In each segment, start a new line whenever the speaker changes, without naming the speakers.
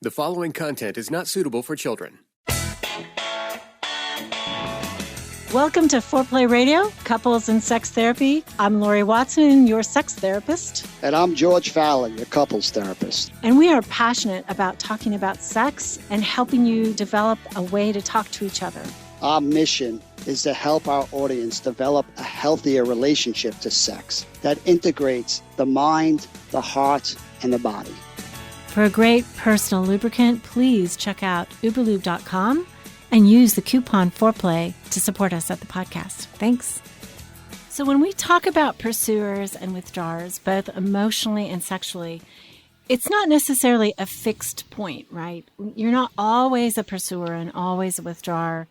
The following content is not suitable for children.
Welcome to Foreplay Radio, Couples and Sex Therapy. I'm Lori Watson, your sex therapist.
And I'm George Fallon, your couples therapist.
And we are passionate about talking about sex and helping you develop a way to talk to each other.
Our mission is to help our audience develop a healthier relationship to sex that integrates the mind, the heart, and the body.
For a great personal lubricant, please check out uberlube.com and use the coupon Foreplay to support us at the podcast. Thanks. So when we talk about pursuers and withdrawers, both emotionally and sexually, it's not necessarily a fixed point, right? You're not always a pursuer and always a withdrawer,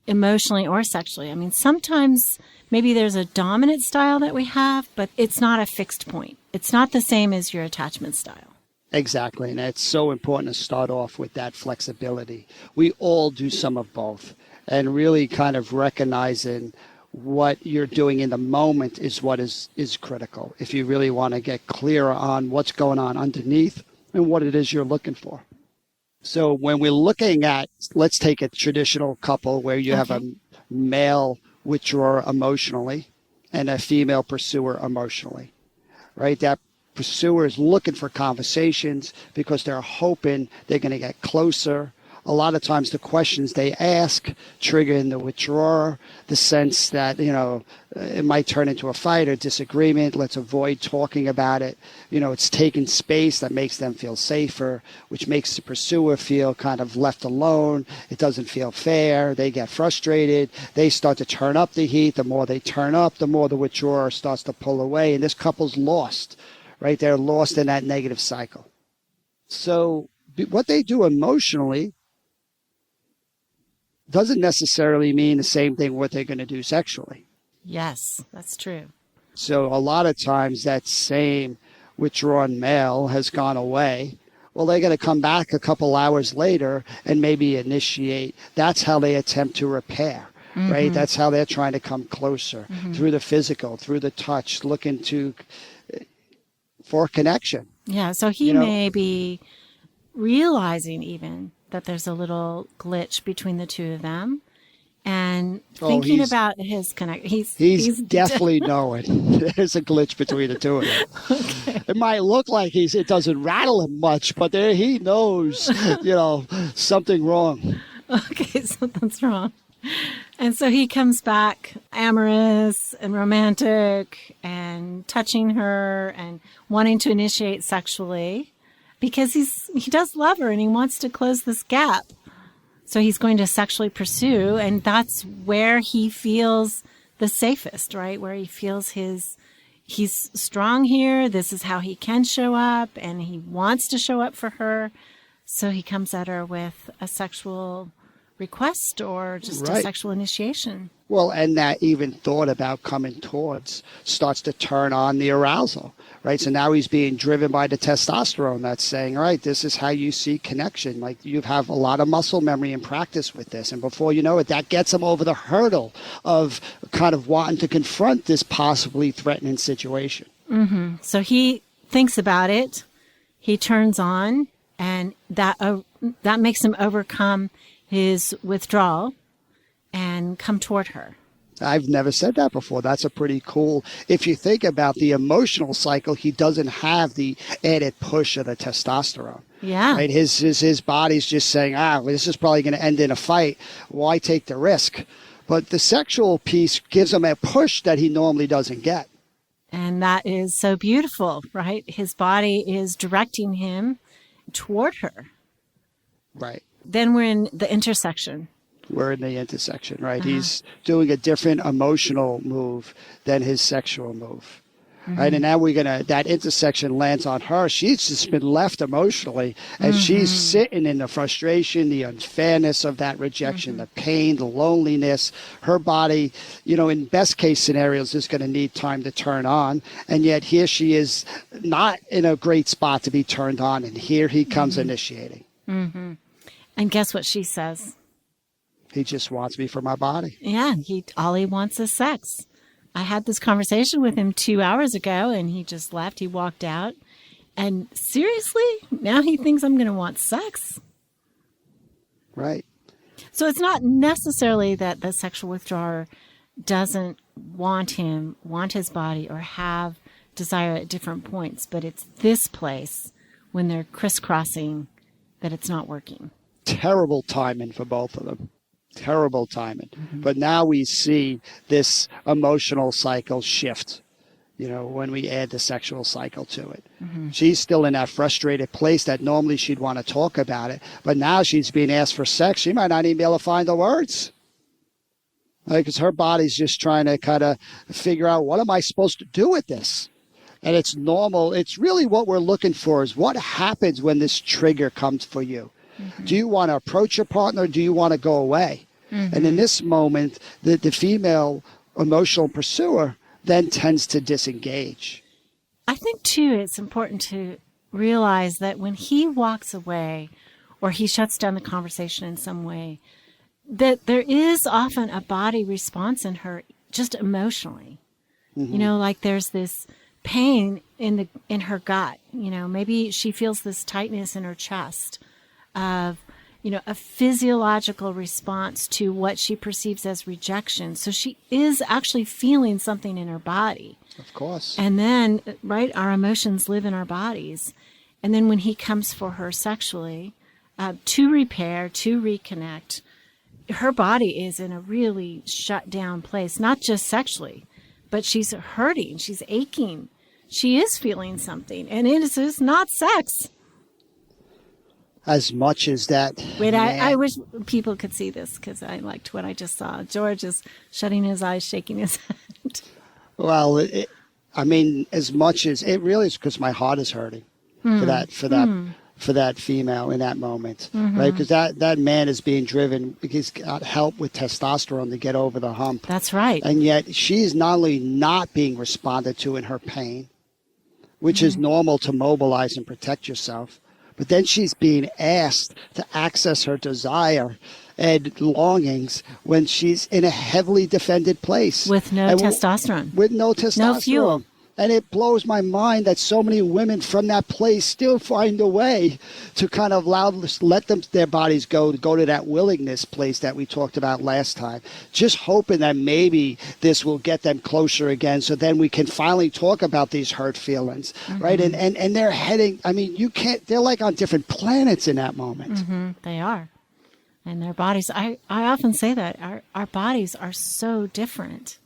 emotionally or sexually. I mean, sometimes maybe there's a dominant style that we have, but it's not a fixed point. It's not the same as your attachment style.
Exactly, and it's so important to start off with that flexibility. We all do some of both, and really kind of recognizing what you're doing in the moment is what is critical if you really want to get clearer on what's going on underneath and what it is you're looking for. So when we're looking at, let's take a traditional couple where you have a male withdrawer emotionally and a female pursuer emotionally, right? That pursuer is looking for conversations because they're hoping they're going to get closer. A lot of times the questions they ask trigger in the withdrawer the sense that, it might turn into a fight or disagreement. Let's avoid talking about it. It's taking space that makes them feel safer, which makes the pursuer feel kind of left alone. It doesn't feel fair. They get frustrated. They start to turn up the heat. The more they turn up, the more the withdrawer starts to pull away. And this couple's lost. Right? They're lost in that negative cycle. So what they do emotionally doesn't necessarily mean the same thing what they're going to do sexually.
Yes, that's true.
So a lot of times that same withdrawn male has gone away. Well, they're going to come back a couple hours later and maybe initiate. That's how they attempt to repair. Mm-hmm. Right? That's how they're trying to come closer through the physical, through the touch, looking to for connection.
Yeah, so he may be realizing even that there's a little glitch between the two of them and thinking about his connection.
He's definitely knowing there's a glitch between the two of them. Okay. It might look like it doesn't rattle him much, but he knows, something wrong.
Okay, something's wrong. And so he comes back amorous and romantic and touching her and wanting to initiate sexually because he does love her and he wants to close this gap. So he's going to sexually pursue, and that's where he feels the safest, right? Where he feels he's strong here. This is how he can show up, and he wants to show up for her. So he comes at her with a sexual request or just a sexual initiation.
Well, and that even thought about coming towards starts to turn on the arousal, right? So now he's being driven by the testosterone that's saying, all right, this is how you see connection. Like you have a lot of muscle memory and practice with this. And before you know it, that gets him over the hurdle of kind of wanting to confront this possibly threatening situation.
Mm-hmm. So he thinks about it. He turns on, and that makes him overcome his withdrawal and come toward her.
I've never said that before. That's a pretty cool. If you think about the emotional cycle, he doesn't have the added push of the testosterone.
Yeah.
Right. His body's just saying, this is probably going to end in a fight. Why take the risk? But the sexual piece gives him a push that he normally doesn't get.
And that is so beautiful, right? His body is directing him toward her.
Right.
Then we're in the intersection.
We're in the intersection, right? He's doing a different emotional move than his sexual move, right? And now that intersection lands on her. She's just been left emotionally, and she's sitting in the frustration, the unfairness of that rejection, the pain, the loneliness. Her body, in best case scenarios, is going to need time to turn on, and yet here she is not in a great spot to be turned on, and here he comes initiating.
Mm-hmm. And guess what she says?
He just wants me for my body.
Yeah, all he wants is sex. I had this conversation with him 2 hours ago, and he just left. He walked out, And seriously, now he thinks I'm going to want sex.
Right.
So it's not necessarily that the sexual withdrawer doesn't want his body, or have desire at different points, but it's this place when they're crisscrossing that it's not working.
Terrible timing for both of them. Terrible timing. But now we see this emotional cycle shift, when we add the sexual cycle to it. She's still in that frustrated place that normally she'd want to talk about it, but now she's being asked for sex. She might not even be able to find the words. Because her body's just trying to kind of figure out, what am I supposed to do with this? And it's normal. It's really what we're looking for is what happens when this trigger comes for you. Do you want to approach your partner, or do you want to go away? And in this moment, the female emotional pursuer then tends to disengage.
I think, too, it's important to realize that when he walks away, or he shuts down the conversation in some way, that there is often a body response in her, just emotionally. Like there's this pain in her gut. Maybe she feels this tightness in her chest of, a physiological response to what she perceives as rejection. So she is actually feeling something in her body.
Of course.
And then, right, our emotions live in our bodies. And then when he comes for her sexually, to repair, to reconnect, her body is in a really shut down place, not just sexually, but she's hurting, she's aching. She is feeling something, and it is not sex.
As much as that.
Wait, I wish people could see this, because I liked what I just saw. George is shutting his eyes, shaking his head.
Well, as much as it really is, because my heart is hurting for that female in that moment, right? Because that man is being driven, because he's got help with testosterone to get over the hump.
That's right.
And yet she's not only not being responded to in her pain, which is normal to mobilize and protect yourself, but then she's being asked to access her desire and longings when she's in a heavily defended place.
With no testosterone.
With no testosterone.
No fuel.
And it blows my mind that so many women from that place still find a way to kind of let their bodies go to that willingness place that we talked about last time, just hoping that maybe this will get them closer again, so then we can finally talk about these hurt feelings, right? And they're heading, they're like on different planets in that moment.
They are. And their bodies, I often say that, our bodies are so different.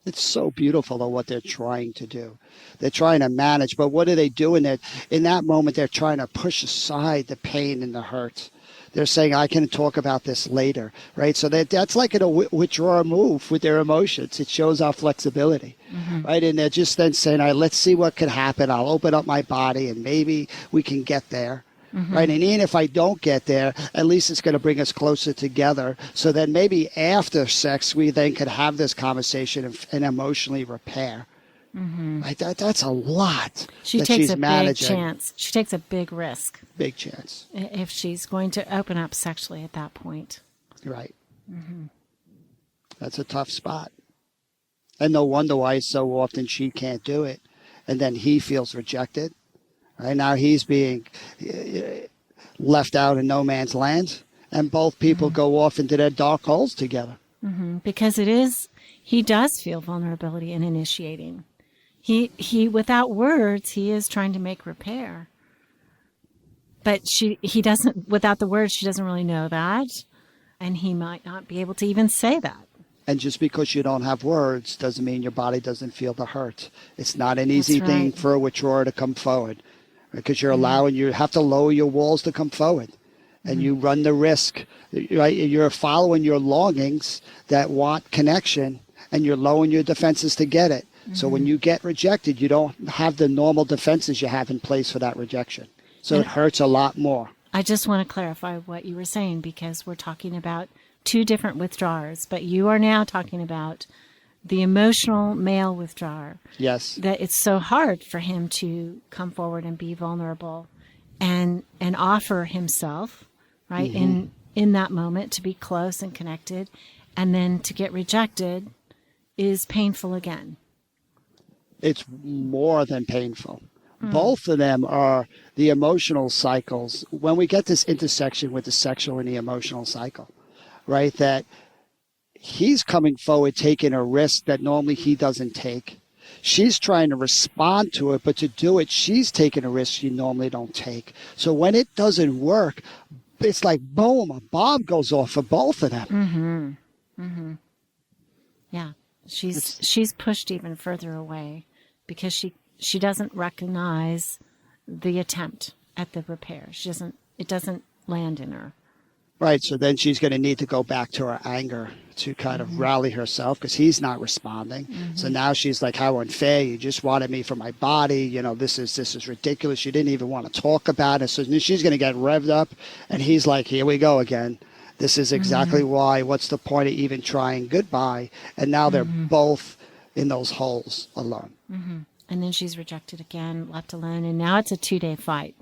It's so beautiful, though, what they're trying to do. They're trying to manage, but what are they doing? In that moment, they're trying to push aside the pain and the hurt. They're saying, I can talk about this later, right? So that's like a withdrawal move with their emotions. It shows our flexibility, right? And they're just then saying, all right, let's see what could happen. I'll open up my body, and maybe we can get there. Right. And even if I don't get there, at least it's going to bring us closer together. So then maybe after sex, we then could have this conversation and emotionally repair. Like that's a lot.
She takes a big chance. She takes a big risk.
Big chance.
If she's going to open up sexually at that point.
Right. That's a tough spot. And no wonder why so often she can't do it. And then he feels rejected. Right now he's being left out in no man's land, and both people go off into their dark holes together.
Because he does feel vulnerability in initiating. He without words, he is trying to make repair. But he doesn't, without the words, she doesn't really know that, and he might not be able to even say that.
And just because you don't have words doesn't mean your body doesn't feel the hurt. It's not an easy thing for a withdrawer to come forward, because you're allowing, you have to lower your walls to come forward. And you run the risk, right? You're following your longings that want connection, and you're lowering your defenses to get it. So when you get rejected, you don't have the normal defenses you have in place for that rejection. So it hurts a lot more.
I just want to clarify what you were saying, because we're talking about two different withdrawers, but you are now talking about the emotional male withdrawer.
Yes.
That it's so hard for him to come forward and be vulnerable and offer himself, right, in that moment, to be close and connected, and then to get rejected is painful again.
It's more than painful. Both of them are the emotional cycles. When we get this intersection with the sexual and the emotional cycle, right, that he's coming forward taking a risk that normally he doesn't take. She's trying to respond to it, but to do it, she's taking a risk she normally don't take. So when it doesn't work, it's like, boom, a bomb goes off for both of them.
Yeah. She's pushed even further away because she doesn't recognize the attempt at the repair. It doesn't land in her.
Right. So then she's going to need to go back to her anger to kind of rally herself because he's not responding. So now she's like, how unfair. You just wanted me for my body. You know, this is ridiculous. You didn't even want to talk about it. So she's going to get revved up. And he's like, here we go again. This is exactly why. What's the point of even trying goodbye? And now they're both in those holes alone.
And then she's rejected again, left alone. And now it's a 2-day fight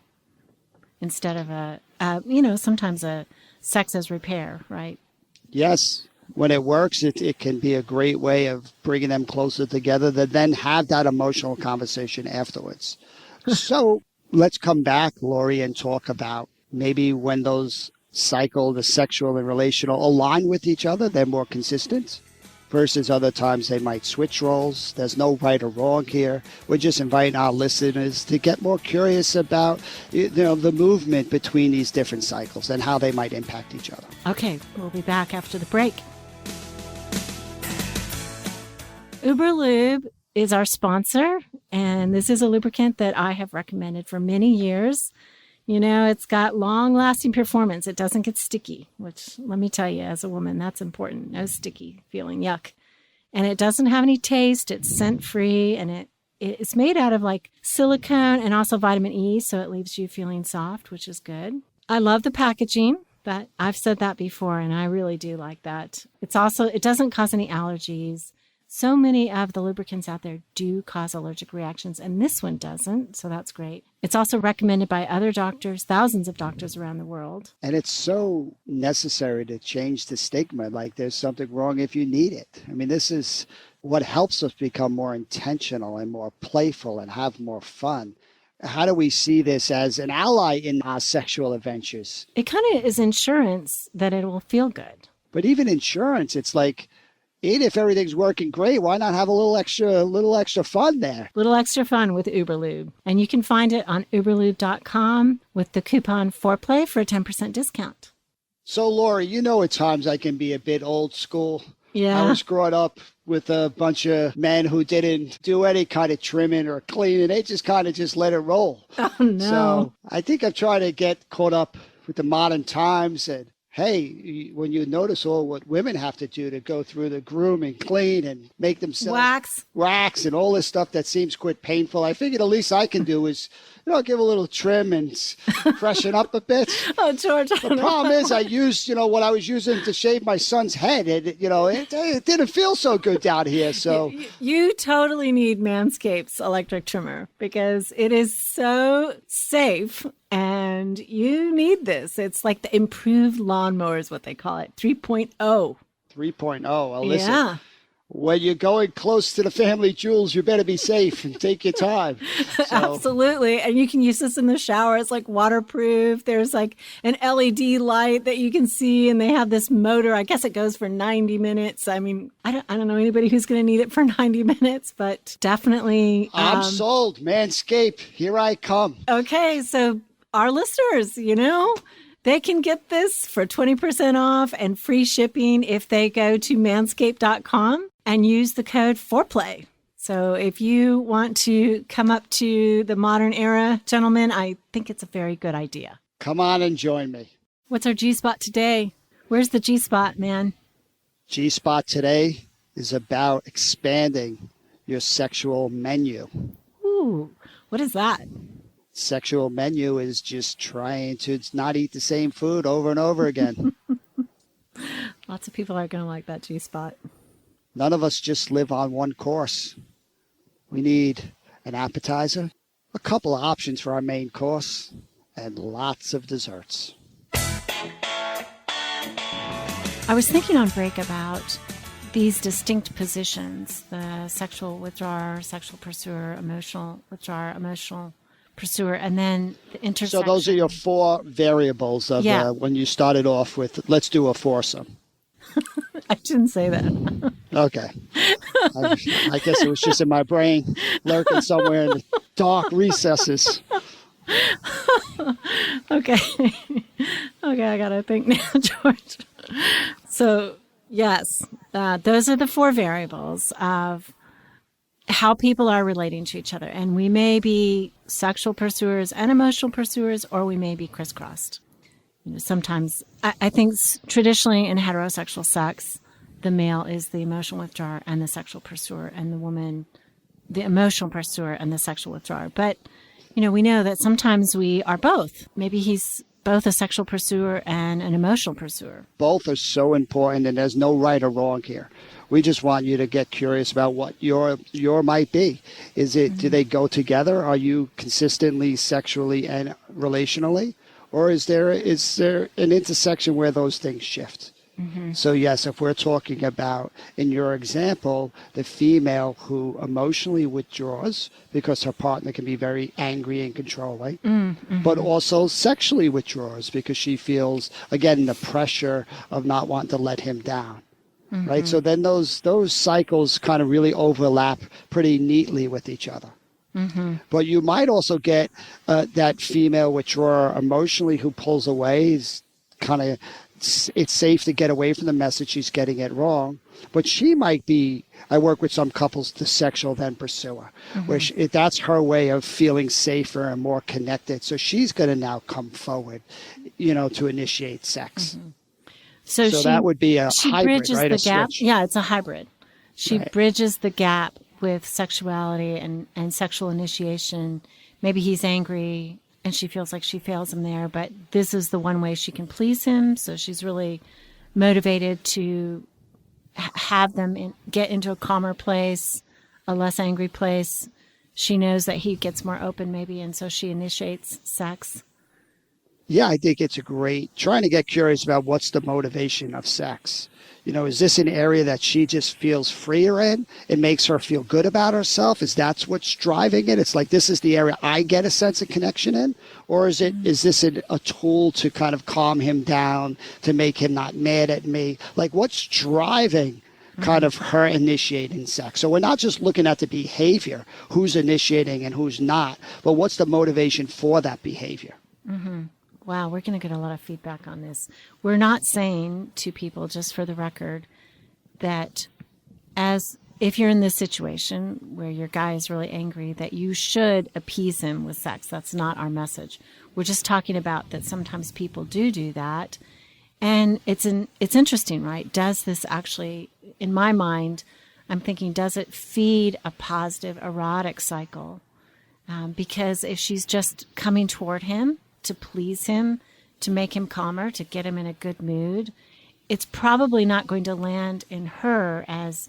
instead of sometimes a sex as repair, right?
Yes. When it works, it can be a great way of bringing them closer together to then have that emotional conversation afterwards. So let's come back, Lori, and talk about maybe when those the sexual and relational, align with each other, they're more consistent. Versus other times they might switch roles. There's no right or wrong here. We're just inviting our listeners to get more curious about the movement between these different cycles and how they might impact each other.
Okay, we'll be back after the break. Uberlube is our sponsor, and this is a lubricant that I have recommended for many years. You know, it's got long-lasting performance. It doesn't get sticky, which, let me tell you, as a woman, that's important. No sticky feeling, yuck. And it doesn't have any taste. It's scent-free, and it's made out of, like, silicone and also vitamin E, so it leaves you feeling soft, which is good. I love the packaging. I've said that before, and I really do like that. It doesn't cause any allergies. So many of the lubricants out there do cause allergic reactions, and this one doesn't, so that's great. It's also recommended by other doctors, thousands of doctors around the world. And
it's so necessary to change the stigma, like there's something wrong if you need it. I mean, this is what helps us become more intentional and more playful and have more fun. How do we see this as an ally in our sexual adventures?
It kind of is insurance that it will feel good.
But even insurance, it's like, even if everything's working great, why not have a little extra fun there?
Little extra fun with Uberlube. And you can find it on uberlube.com with the coupon foreplay for a 10% discount.
So, Lori, at times I can be a bit old school.
Yeah.
I was growing up with a bunch of men who didn't do any kind of trimming or cleaning. They just kind of just let it roll.
Oh, no.
So I think I'm trying to get caught up with the modern times and, hey, when you notice all what women have to do to go through the groom and clean and make themselves wax and all this stuff that seems quite painful, I figured the least I can do is, give a little trim and freshen up a bit.
Oh, George.
The problem is I used, what I was using to shave my son's head. And, it didn't feel so good down here. So
you totally need Manscaped's electric trimmer because it is so safe. And you need this. It's like the improved lawnmower is what they call it. 3.0.
3.0. Well, listen.
Yeah.
When you're going close to the family jewels, you better be safe and take your time. So.
Absolutely. And you can use this in the shower. It's like waterproof. There's like an LED light that you can see, and they have this motor. I guess it goes for 90 minutes. I mean, I don't know anybody who's going to need it for 90 minutes, but definitely.
I'm sold. Manscaped. Here I come.
Okay. So our listeners, they can get this for 20% off and free shipping if they go to manscaped.com and use the code foreplay. So if you want to come up to the modern era, gentlemen, I think it's a very good idea.
Come on and join me.
What's our G-spot today? Where's the G-spot, man?
G-spot today is about expanding your sexual menu.
Ooh, what is that?
Sexual menu is just trying to not eat the same food over and over again.
Lots of people are going to like that G-spot.
None of us just live on one course. We need an appetizer, a couple of options for our main course, and lots of desserts.
I was thinking on break about these distinct positions, the sexual withdrawer, sexual pursuer, emotional withdrawer, emotional pursuer, and then the intersection.
So those are your 4 variables of when you started off with, let's do a foursome.
I didn't say that.
Okay. I guess it was just in my brain, lurking somewhere in the dark recesses.
Okay. Okay, I got to think now, George. So, yes, those are the 4 variables of how people are relating to each other. And we may be sexual pursuers and emotional pursuers, or we may be crisscrossed. Sometimes, I think traditionally in heterosexual sex, the male is the emotional withdrawer and the sexual pursuer, and the woman, the emotional pursuer and the sexual withdrawer. But, we know that sometimes we are both. Maybe he's both a sexual pursuer and an emotional pursuer.
Both are so important, and there's no right or wrong here. We just want you to get curious about what your might be. Is it, do they go together? Are you consistently sexually and relationally? Or is there an intersection where those things shift? So yes, if we're talking about, in your example, the female who emotionally withdraws because her partner can be very angry and controlling, but also sexually withdraws because she feels, again, the pressure of not wanting to let him down. Right? So then those cycles kind of really overlap pretty neatly with each other. But you might also get that female withdrawer emotionally who pulls away, is kind of, it's safe to get away from the message, she's getting it wrong. But she might be, I work with some couples, the sexual then pursuer, where that's her way of feeling safer and more connected. So she's going to now come forward, to initiate sex. So that would be a hybrid, right?
The gap. Yeah, it's a hybrid. She bridges the gap with sexuality and sexual initiation. Maybe he's angry and she feels like she fails him there, but this is the one way she can please him. So she's really motivated to have them get into a calmer place, a less angry place. She knows that he gets more open maybe, and so she initiates sex.
Yeah, I think it's trying to get curious about what's the motivation of sex. Is this an area that she just feels freer in? It makes her feel good about herself. Is that what's driving it? It's like, this is the area I get a sense of connection in? Or is this a tool to kind of calm him down, to make him not mad at me? Like, what's driving kind of her initiating sex? So we're not just looking at the behavior, who's initiating and who's not, but what's the motivation for that behavior?
Wow, we're going to get a lot of feedback on this. We're not saying to people, just for the record, that if you're in this situation where your guy is really angry, that you should appease him with sex. That's not our message. We're just talking about that sometimes people do that. And it's interesting, right? Does this actually, in my mind, I'm thinking, does it feed a positive erotic cycle? Because if she's just coming toward him to please him, to make him calmer, to get him in a good mood, it's probably not going to land in her as,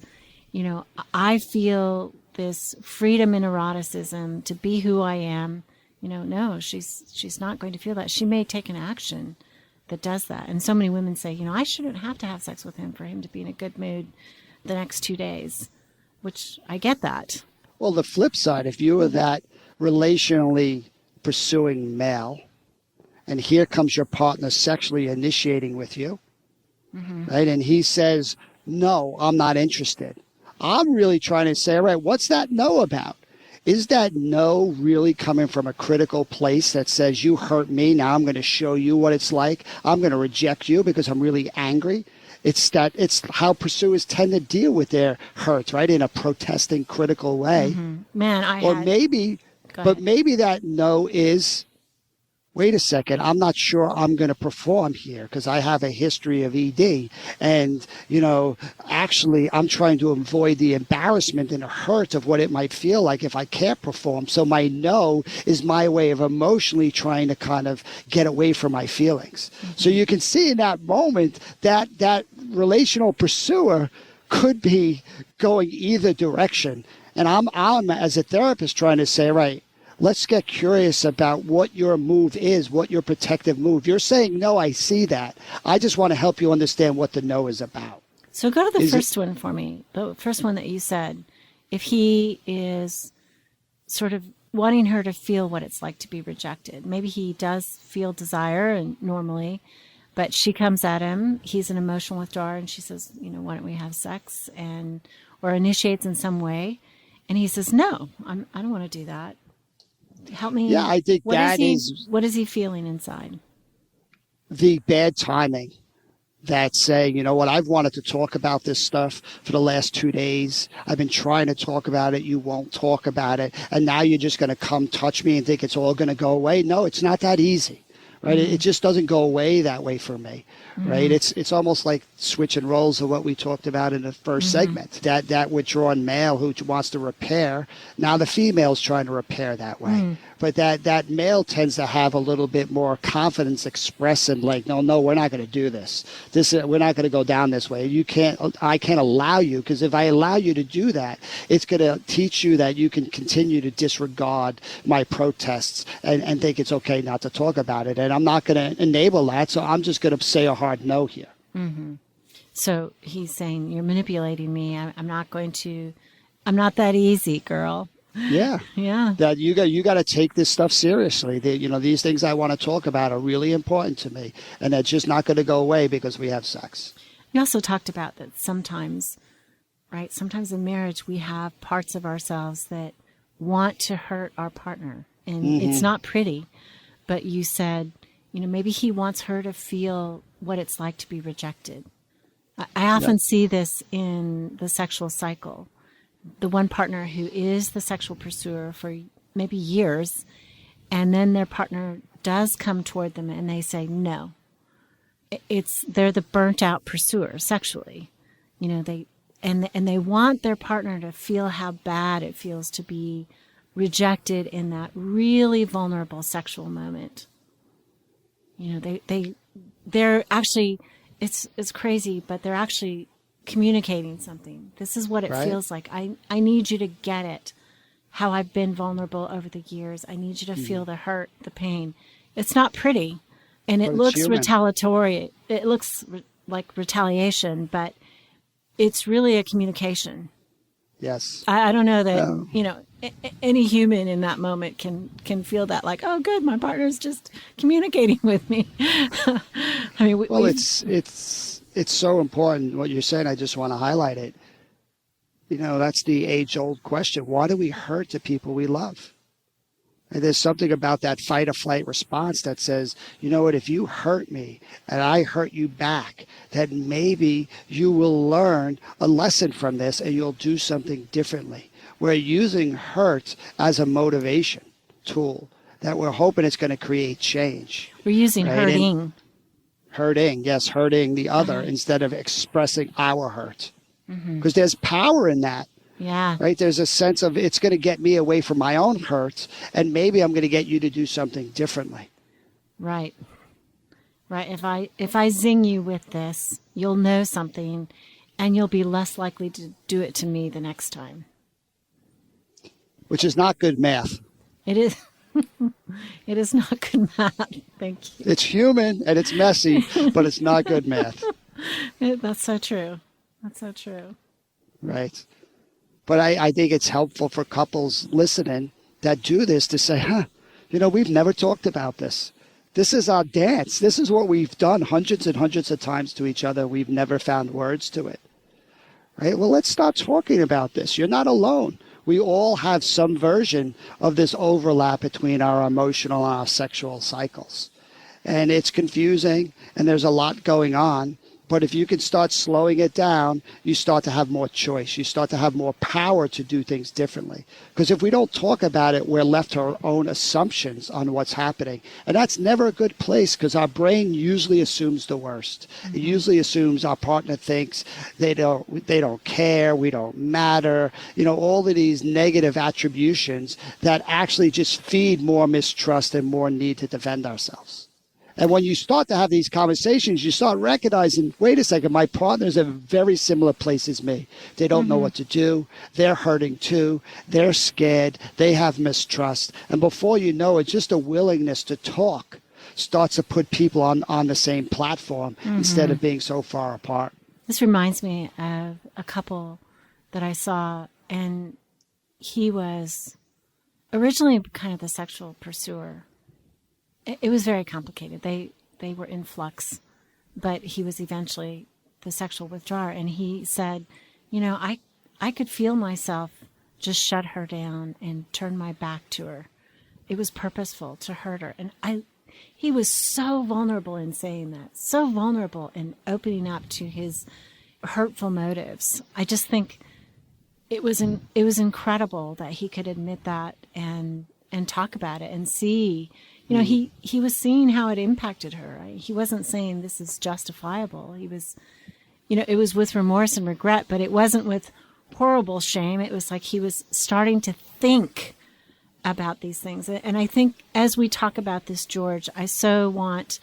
I feel this freedom in eroticism to be who I am. No, she's not going to feel that. She may take an action that does that. And so many women say, I shouldn't have to have sex with him for him to be in a good mood the next 2 days, which I get that.
Well, the flip side, if you were that relationally pursuing male, and here comes your partner sexually initiating with you, right? And he says, no, I'm not interested. I'm really trying to say, all right, what's that no about? Is that no really coming from a critical place that says, you hurt me, now I'm going to show you what it's like. I'm going to reject you because I'm really angry. It's how pursuers tend to deal with their hurts, right? In a protesting, critical way. Maybe that no is, wait a second, I'm not sure I'm going to perform here because I have a history of ED. And, actually, I'm trying to avoid the embarrassment and the hurt of what it might feel like if I can't perform. So my no is my way of emotionally trying to kind of get away from my feelings. So you can see in that moment that relational pursuer could be going either direction. And I'm as a therapist trying to say, right, let's get curious about what your move is, what your protective move. You're saying, no, I see that. I just want to help you understand what the no is about.
So go to the first one for me, the first one that you said. If he is sort of wanting her to feel what it's like to be rejected. Maybe he does feel desire and normally, but she comes at him. He's an emotional withdrawer, and she says, why don't we have sex? Or initiates in some way. And he says, no, I don't want to do that. Help me.
Yeah, I think
what is he feeling inside?
The bad timing. That saying, you know what, I've wanted to talk about this stuff for the last 2 days. I've been trying to talk about it. You won't talk about it. And now you're just going to come touch me and think it's all going to go away. No, it's not that easy, right? Mm-hmm. It just doesn't go away that way for me, right? It's almost like switching roles of what we talked about in the first segment. That withdrawn male who wants to repair, now the female's trying to repair that way. But that male tends to have a little bit more confidence expressing like, no, we're not going to do this. We're not going to go down this way. I can't allow you, because if I allow you to do that, it's going to teach you that you can continue to disregard my protests and think it's okay not to talk about it. And I'm not going to enable that. So I'm just going to say a hard no here. Mm-hmm.
So he's saying, you're manipulating me. I'm not that easy, girl.
Yeah.
Yeah.
That you got to take this stuff seriously. These things I want to talk about are really important to me, and that's just not going to go away because we have sex.
You also talked about that sometimes, right? Sometimes in marriage we have parts of ourselves that want to hurt our partner, and it's not pretty. But you said, maybe he wants her to feel what it's like to be rejected. I often see this in the sexual cycle. The one partner who is the sexual pursuer for maybe years, and then their partner does come toward them and they say no. They're the burnt out pursuer sexually. They want their partner to feel how bad it feels to be rejected in that really vulnerable sexual moment. They're actually, it's crazy, but they're actually communicating something. This is what it feels like. I need you to get it, how I've been vulnerable over the years. I need you to feel the hurt, the pain. It's not pretty, and it looks retaliatory. It looks like retaliation, but it's really a communication.
Yes.
I don't know that, any human in that moment can feel that like, oh, good, my partner's just communicating with me. I mean,
it's so important what you're saying. I just want to highlight it. That's the age-old question. Why do we hurt the people we love? And there's something about that fight or flight response that says, you know what, if you hurt me and I hurt you back, then maybe you will learn a lesson from this and you'll do something differently. We're using hurt as a motivation tool that we're hoping it's going to create change.
We're using hurting.
Hurting the other instead of expressing our hurt. Because there's power in that.
Yeah.
Right? There's a sense of it's going to get me away from my own hurt, and maybe I'm going to get you to do something differently.
Right. If I zing you with this, you'll know something, and you'll be less likely to do it to me the next time.
Which is not good math.
It is. It is not good math. Thank you.
It's human and it's messy, but it's not good math.
That's so true. That's so true.
Right. But I think it's helpful for couples listening that do this to say, we've never talked about this. This is our dance. This is what we've done hundreds and hundreds of times to each other. We've never found words to it. Right? Well, let's start talking about this. You're not alone. We all have some version of this overlap between our emotional and our sexual cycles. And it's confusing, and there's a lot going on. But if you can start slowing it down, you start to have more choice. You start to have more power to do things differently. Because if we don't talk about it, we're left to our own assumptions on what's happening. And that's never a good place, because our brain usually assumes the worst. It usually assumes our partner thinks they don't care, we don't matter, all of these negative attributions that actually just feed more mistrust and more need to defend ourselves. And when you start to have these conversations, you start recognizing, wait a second, my partner's in a very similar place as me. They don't know what to do. They're hurting too. They're scared. They have mistrust. And before you know it, just a willingness to talk starts to put people on the same platform instead of being so far apart.
This reminds me of a couple that I saw, and he was originally kind of the sexual pursuer. It was very complicated. They were in flux, but he was eventually the sexual withdrawer. And he said, I could feel myself just shut her down and turn my back to her. It was purposeful to hurt her. And he was so vulnerable in saying that, so vulnerable in opening up to his hurtful motives. I just think it was incredible that he could admit that and talk about it and see, he was seeing how it impacted her. Right? He wasn't saying this is justifiable. He was, it was with remorse and regret, but it wasn't with horrible shame. It was like he was starting to think about these things. And I think as we talk about this, George, I so want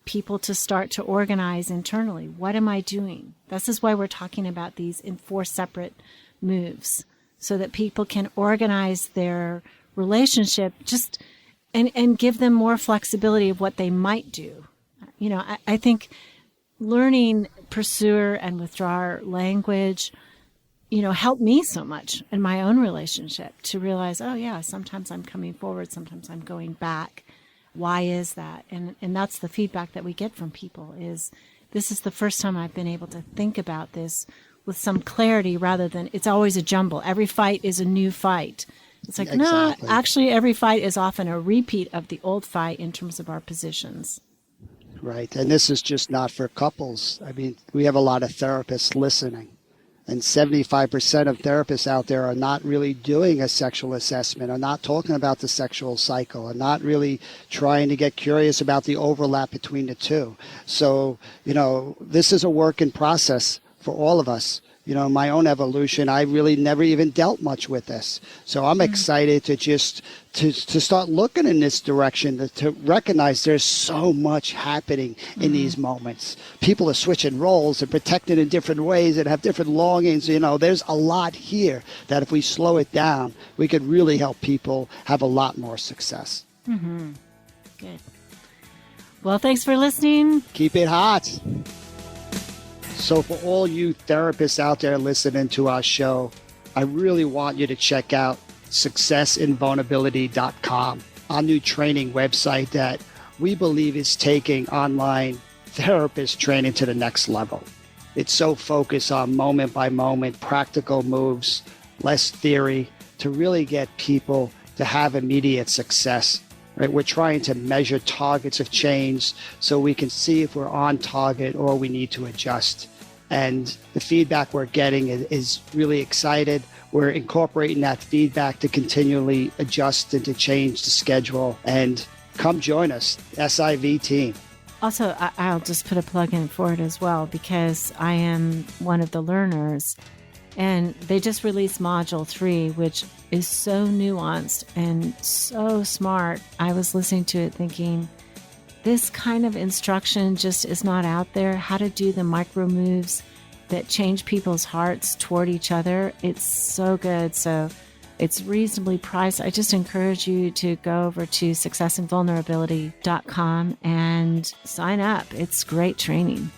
people to start to organize internally. What am I doing? This is why we're talking about these in 4 separate moves, so that people can organize their relationship just and give them more flexibility of what they might do. I think learning pursuer and withdrawer language, helped me so much in my own relationship to realize, oh yeah, sometimes I'm coming forward, sometimes I'm going back. Why is that? And that's the feedback that we get from people is this is the first time I've been able to think about this with some clarity rather than it's always a jumble. Every fight is a new fight. It's like,
exactly.
No, actually every fight is often a repeat of the old fight in terms of our positions.
Right. And this is just not for couples. I mean, we have a lot of therapists listening. And 75% of therapists out there are not really doing a sexual assessment, are not talking about the sexual cycle, are not really trying to get curious about the overlap between the two. So, this is a work in process for all of us. My own evolution, I really never even dealt much with this. So I'm excited to just to start looking in this direction, to recognize there's so much happening in these moments. People are switching roles and protected in different ways and have different longings. There's a lot here that if we slow it down, we could really help people have a lot more success.
Mm-hmm. Good. Well, thanks for listening.
Keep it hot. So for all you therapists out there listening to our show, I really want you to check out successinvulnerability.com, our new training website that we believe is taking online therapist training to the next level. It's so focused on moment by moment, practical moves, less theory, to really get people to have immediate success. Right? We're trying to measure targets of change so we can see if we're on target or we need to adjust. And the feedback we're getting is really excited. We're incorporating that feedback to continually adjust and to change the schedule. And come join us, SIV team.
Also, I'll just put a plug in for it as well, because I am one of the learners. And they just released Module 3, which is so nuanced and so smart. I was listening to it thinking, this kind of instruction just is not out there. How to do the micro moves that change people's hearts toward each other. It's so good. So it's reasonably priced. I just encourage you to go over to successinvulnerability.com and sign up. It's great training.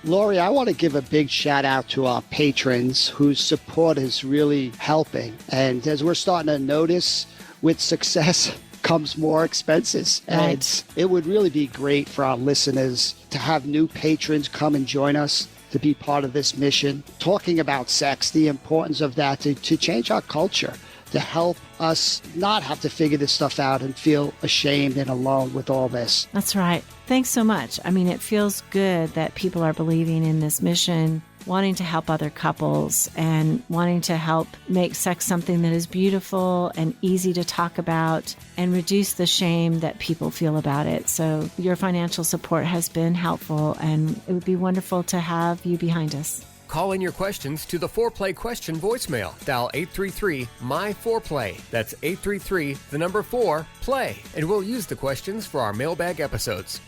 Lori, I want to give a big shout out to our patrons whose support is really helping. And as we're starting to notice, with success comes more expenses.
Right.
And it would really be great for our listeners to have new patrons come and join us to be part of this mission, talking about sex, the importance of that to change our culture, to help us not have to figure this stuff out and feel ashamed and alone with all this.
That's right. Thanks so much. I mean, it feels good that people are believing in this mission, wanting to help other couples and wanting to help make sex something that is beautiful and easy to talk about and reduce the shame that people feel about it. So your financial support has been helpful, and it would be wonderful to have you behind us.
Call in your questions to the Foreplay question voicemail. Dial 833-MY-4PLAY. That's 833-4-PLAY. And we'll use the questions for our mailbag episodes.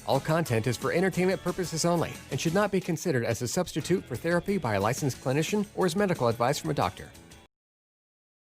All content is for entertainment purposes only and should not be considered as a substitute for therapy by a licensed clinician or as medical advice from a doctor.